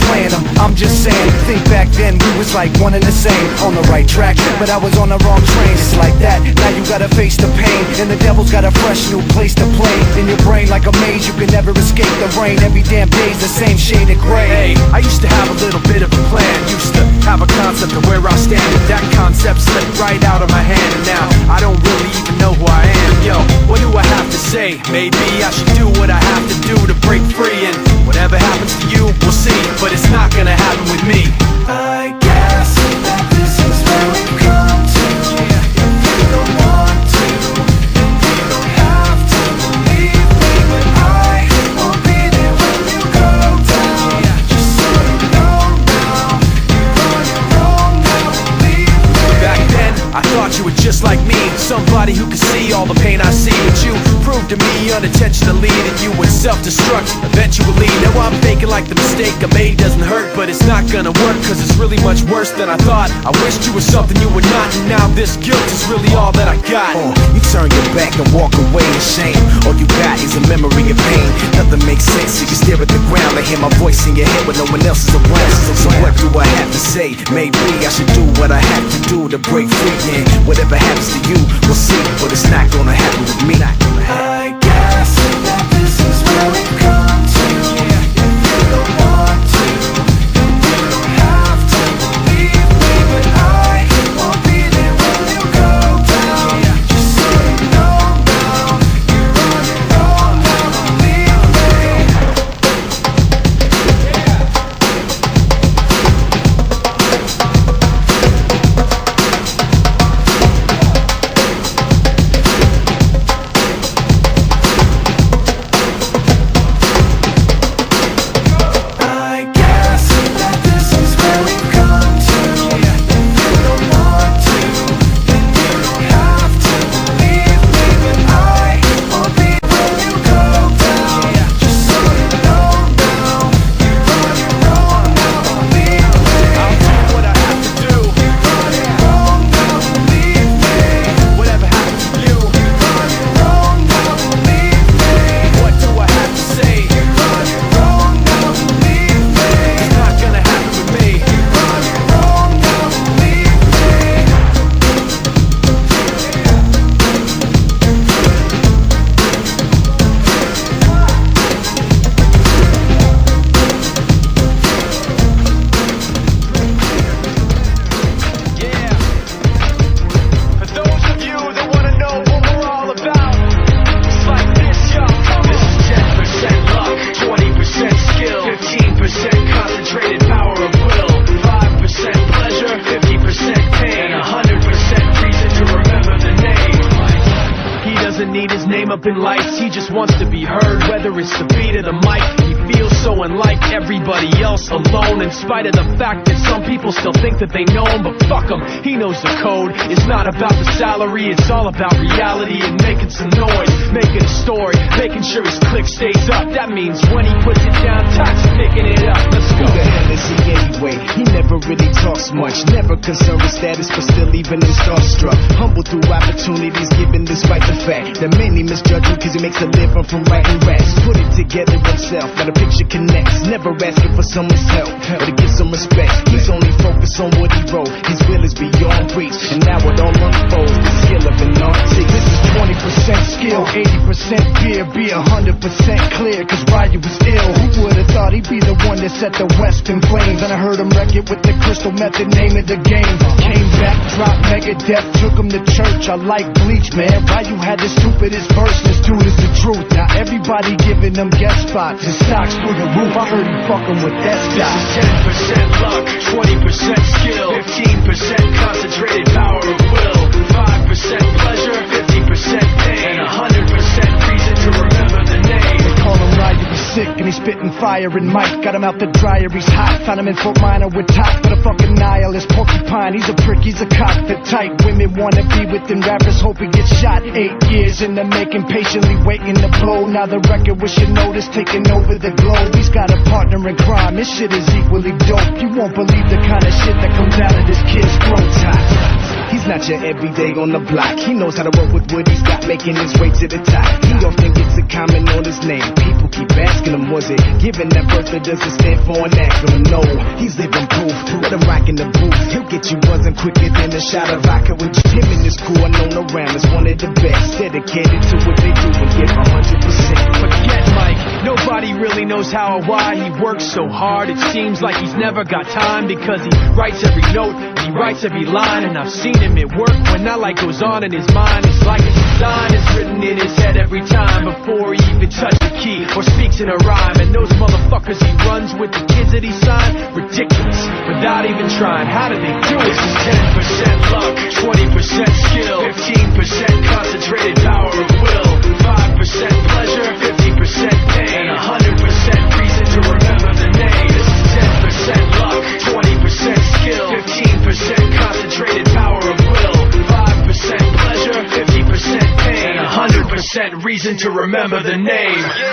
playing them, I'm just saying. Think back then, we was like one and the same. On the right track, but I was on the wrong train. It's like that, now you gotta face the pain. And the devil's got a fresh new place to play. In your brain like a maze, you can never escape the rain. Every damn day's the same shade of gray. Hey, I used to have a little bit of a plan. Used to have a concept of where I stand, but that concept slipped right out of my hand. And now, I don't really even know who I am. Yo, what do I have to say? Maybe I should do what I have to do to break free. And whatever happens to you, we'll see. But it's not gonna happen with me. I guess that this is where we've come to. If you don't want to, then you don't have to believe me. But I will be there when you go down. Just so you know now, you're on your own now, believe me. Back then, I thought you were just like me, somebody who could see all the pain I see. But you proved to me unintentionally that you would self-destruct eventually. Now I'm thinking like the mistake I made doesn't hurt, but it's not gonna work, cause it's really much worse than I thought. I wished you were something you were not, and now this guilt is really all that I got. You turn your back and walk away in shame. All you got is a memory of pain. Nothing makes sense, so you stare at the ground and hear my voice in your head when no one else is around. So what do I have to say? Maybe I should do what I have to do to break free. And whatever happens to you, we'll see, but it's not gonna happen with me. I guess that this is where we've come to. If you don't want to, then you don't have to believe me. But I will be there when you go down. Just so you know now, you're on your own now, believe me. I guess that this is where we've come to. If you don't want to, then you don't have to believe me. But I will be when you go down. Just so you know now, you're on your own now, believe me. I'll do what I have to do. You're on your own now, believe me. Whatever happens to you, You're on your own now, believe me. what do I have to say? You're on your own now, believe me. It's not gonna happen with me. You're on your own now, believe me. Yeah. For those of you that wanna know what we're all about, it's like this, yo. This is 10% luck, 20% skill, 15% concentrated power of will, 5% pleasure, 50% pain, and 100% reason to remember the name. He doesn't need his name up in lights, he just wants to be heard, whether it's the beat of the mic. He feels so unlike everybody else, alone, in spite of the fact that some people still think that they know him. But fuck him, he knows the code. It's not about the salary, it's all about reality and making some noise, making a story, making sure his click stays up. That means when he puts it down, Tox picking it up. Let's go. Who the hell is he anyway? He never really talks much, never concerned with status, but still even him starstruck. Humble through opportunities given despite the fact that many misjudge him cause he makes a living from writing raps. Put it together himself, got a picture connects, never asking for someone's help or to get some respect. He's only focused on what he wrote, his will is beyond reach, and now it all unfolds, the skill of an artist. This is 20% skill, 80% fear, be 100% clear, cause Ryu was ill. Who would've thought he'd be the one that set the West in flames? And I heard him wreck it with the crystal method, name of the game. Came back, dropped Megadeth, took him to church. I like Bleach, man. Ryu had the stupidest verse, this dude is the truth. Now everybody giving them guest spots, his stocks through the roof. I heard he fucking with that stock. This is 10% luck, 20% skill, 15% concentrated power of will, 5% pleasure, 50% pain, and 100% reason to remember the name. They call him Ryu, he's sick and he's spitting fire and Mike got him out the dryer, he's hot. Found him in Fort Minor with top for the fucking nihilist porcupine. He's a prick, he's a cock, the type women wanna be with him. Rappers hope he gets shot. 8 years in the making, patiently waiting to blow. Now the record with your notice taking over the globe. He's got a partner in crime, his shit is equally dope. You won't believe the kind of shit that comes out of this kid's throat. He's not your everyday on the block. He knows how to work with what he's got, making his way to the top. He often gets a comment on his name. People keep asking him, was it given that birth or does it stand for an acronym? No, he's living proof. Let him rock in the booth. He'll get you buzzing quicker than a shot of vodka with him and his crew are known around as one of the best. Dedicated to what they do and give 100%. Forget Mike, nobody really knows how or why he works so hard. It seems like he's never got time because he writes every note, he writes every line, and I've seen him at work when that light goes on in his mind. It's like a design is written in his head every time before he even touches the key or speaks in a rhyme. And those motherfuckers he runs with, the kids that he signed, ridiculous, without even trying. How do they do it? This is 10% luck, 20% skill, 15% concentrated power of will, 5% pleasure, 50% pain, and 100% reason to remember the name. This is 10% luck, 20% skill, 15% concentrated power of will, 5% pleasure, 50% pain, and 100% reason to remember the name.